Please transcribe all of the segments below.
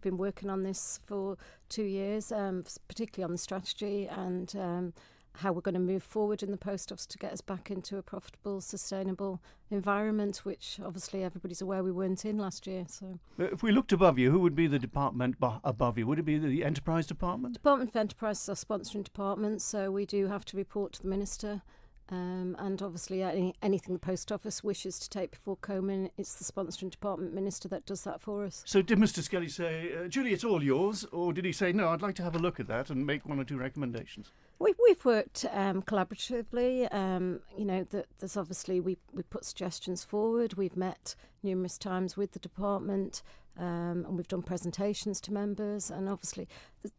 been working on this for 2 years, particularly on the strategy and how we're going to move forward in the Post Office to get us back into a profitable, sustainable environment, which obviously everybody's aware we weren't in last year. So, If we looked above you, who would be the department above you? Would it be the Enterprise Department? Department of Enterprise is our sponsoring department, so we do have to report to the Minister. And obviously anything the Post Office wishes to take before Komen, it's the sponsoring department minister that does that for us. So did Mr Skelly say, Julie, it's all yours, or did he say, no, I'd like to have a look at that and make 1 or 2 recommendations? We've worked collaboratively. There's obviously we put suggestions forward. We've met numerous times with the department, and we've done presentations to members. And obviously,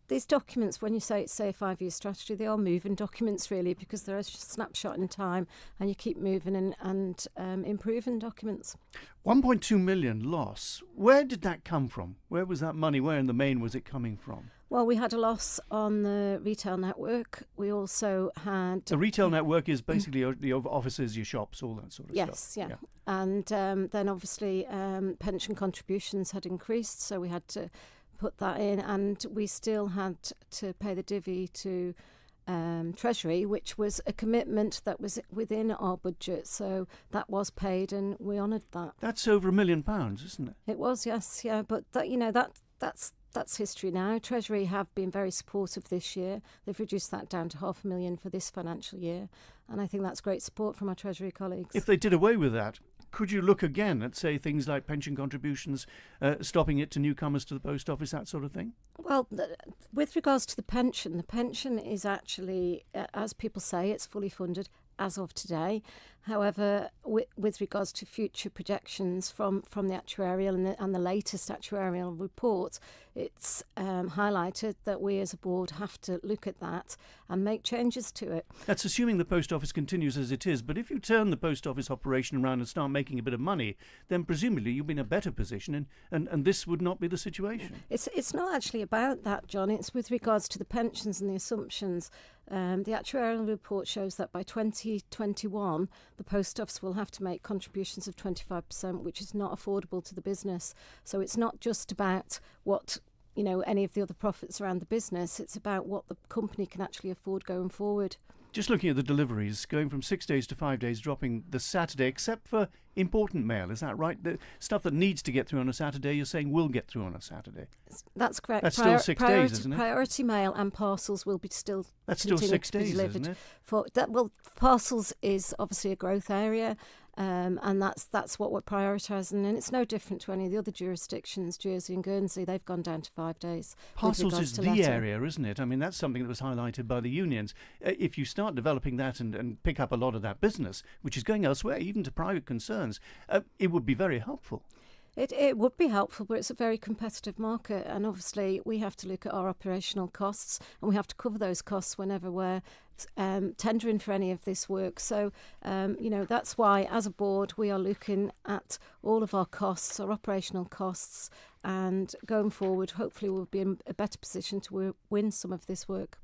these documents, when you say it's a 5-year strategy, they are moving documents really, because they're a snapshot in time, and you keep moving and improving documents. 1.2 million loss. Where did that come from? Where was that money? Where in the main was it coming from? Well, we had a loss on the retail network. We also had... The retail network is basically your offices, your shops, all that sort of stuff. Yes, yeah. And then obviously pension contributions had increased, so we had to put that in, and we still had to pay the divvy to Treasury, which was a commitment that was within our budget, so that was paid and we honoured that. That's over £1 million, isn't it? It was, yes, yeah, but that's history now. Treasury have been very supportive this year. They've reduced that down to £500,000 for this financial year, and I think that's great support from our Treasury colleagues. If they did away with that, could you look again at, say, things like pension contributions, stopping it to newcomers to the Post Office, that sort of thing? Well, with regards to the pension is actually, as people say, it's fully funded as of today. However, with regards to future projections from the actuarial and the latest actuarial report, it's highlighted that we as a board have to look at that and make changes to it. That's assuming the Post Office continues as it is, but if you turn the Post Office operation around and start making a bit of money, then presumably you'll be in a better position, and this would not be the situation. It's not actually about that, John. It's with regards to the pensions and the assumptions. The actuarial report shows that by 2021, the Post Office will have to make contributions of 25%, which is not affordable to the business. So it's not just about what any of the other profits around the business. It's about what the company can actually afford going forward. Just looking at the deliveries, going from 6 days to 5 days, dropping the Saturday, except for important mail, is that right? The stuff that needs to get through on a Saturday, you're saying will get through on a Saturday? That's correct. That's still 6 days, isn't it? Priority mail and parcels will be still That's still 6 days, delivered. isn't it? Well, parcels is obviously a growth area. And that's what we're prioritising, and it's no different to any of the other jurisdictions. Jersey and Guernsey, they've gone down to 5 days. Parcels is the area, isn't it? I mean, that's something that was highlighted by the unions. If you start developing that and pick up a lot of that business, which is going elsewhere, even to private concerns, it would be very helpful. It would be helpful, but it's a very competitive market, and obviously we have to look at our operational costs, and we have to cover those costs whenever we're tendering for any of this work. So, that's why, as a board, we are looking at all of our costs, our operational costs, and going forward, hopefully we'll be in a better position to win some of this work.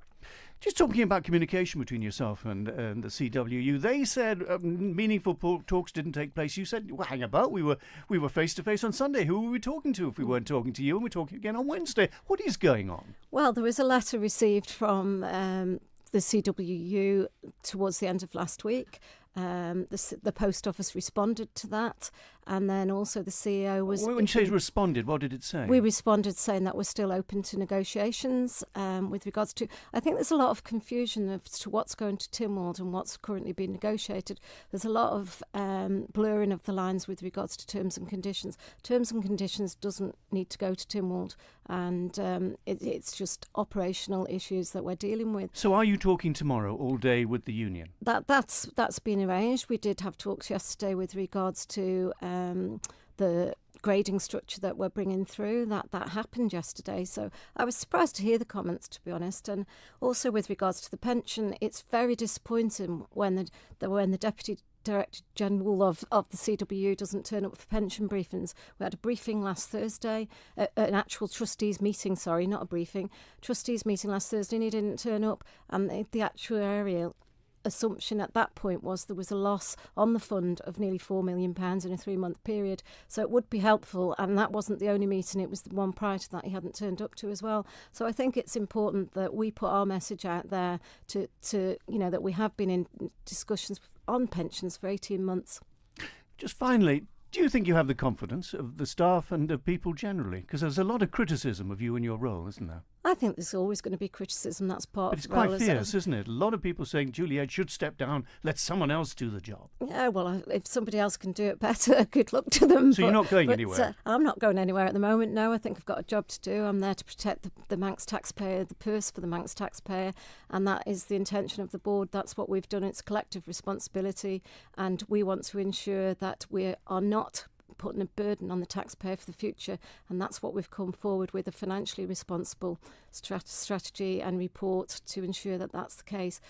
Just talking about communication between yourself and the CWU, they said meaningful talks didn't take place. You said, well, hang about, we were face to face on Sunday. Who were we talking to if we weren't talking to you? And we're talking again on Wednesday. What is going on? Well, there was a letter received from the CWU towards the end of last week. The Post Office responded to that, and then also the CEO was... When you say responded, what did it say? We responded saying that we're still open to negotiations with regards to... I think there's a lot of confusion as to what's going to Tynwald and what's currently being negotiated. There's a lot of blurring of the lines with regards to terms and conditions. Terms and conditions doesn't need to go to Tynwald, and it's just operational issues that we're dealing with. So are you talking tomorrow all day with the union? That's been arranged. We did have talks yesterday with regards to the grading structure that we're bringing through. That happened yesterday. So I was surprised to hear the comments, to be honest. And also with regards to the pension, it's very disappointing when the Deputy Director General of the CWU doesn't turn up for pension briefings. We had a briefing last Thursday, an actual trustees meeting, not a briefing, trustees meeting last Thursday, and he didn't turn up. And the actuarial assumption at that point was there was a loss on the fund of nearly £4 million in a 3-month period. So it would be helpful, and that wasn't the only meeting, it was the one prior to that he hadn't turned up to as well. So I think it's important that we put our message out there to that we have been in discussions on pensions for 18 months. Just finally, do you think you have the confidence of the staff and of people generally? Because there's a lot of criticism of you and your role, isn't there? I think there's always going to be criticism. That's part But of it's the role. quite fierce, isn't it? A lot of people saying Juliet should step down, let someone else do the job. Yeah, well, if somebody else can do it better, good luck to them. So you're not going anywhere? I'm not going anywhere at the moment, no. I think I've got a job to do. I'm there to protect the Manx taxpayer, the purse for the Manx taxpayer, and that is the intention of the board. That's what we've done. It's collective responsibility, and we want to ensure that we are not putting a burden on the taxpayer for the future, and that's what we've come forward with, a financially responsible strategy and report to ensure that that's the case.